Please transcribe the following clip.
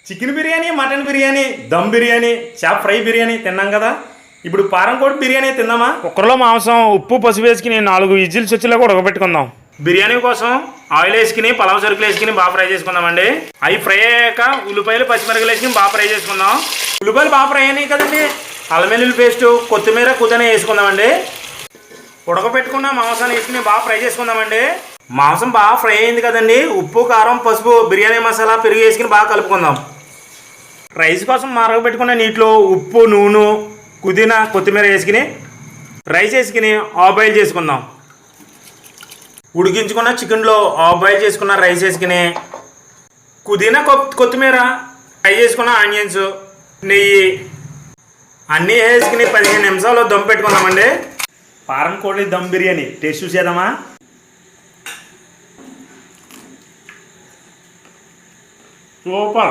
Chicken biryani, mutton biryani, dum biryani, చేప fry biryani తిన్నాం కదా. ఇప్పుడు పారం కోడి బిర్యానీ తిందామా? కుక్కర్లో మాంసం ఉప్పు పసుపు వేసుకుని 4 విజిల్స్ వచ్చేలాగా ఉడకబెట్టుకుందాం. బిర్యానీ కోసం ఆయిల్ వేసుకుని పలావ్ సరుకులు వేసుకుని బాగా ఫ్రై చేసుకుందామండి. అవి ఫ్రై అయ్యాక ఉల్లిపాయలు పచ్చిమిరపకాయలు వేసుకుని బాగా ఫ్రై చేసుకుందాం. ఉల్లిపాయలు బాగా ఫ్రై అయినాయి కదండి. అల్లం వెల్లుల్లి పేస్ట్, కొత్తిమీర, పుదీనా వేసుకుందామండి. ఉడకబెట్టుకున్న మాంసాన్ని వేసుకుని బాగా ఫ్రై చేసుకుందామండి. మాంసం బాగా ఫ్రై అయింది కదండి. ఉప్పు, కారం, పసుపు, బిర్యానీ మసాలా, పెరుగు వేసుకుని బాగా కలుపుకుందాం. రైస్ కోసం మరగబెట్టుకున్న నీటిలో ఉప్పు, నూనె, పుదీనా, కొత్తిమీర వేసుకుని రైస్ వేసుకుని హాఫ్ బాయిల్ చేసుకుందాం. ఉడికించుకున్న చికెన్లో హాఫ్ బాయిల్ చేసుకున్న రైస్ వేసుకుని పుదీనా, కొత్తిమీర, ఫ్రై చేసుకున్న ఆనియన్స్, నెయ్యి అన్నీ వేసుకుని 15 నిమిషాలు దమ్ పెట్టుకుందామండి. పారం కోడి దమ్ బిర్యానీ టేస్ట్ చూసేద్దామా? సూపర్.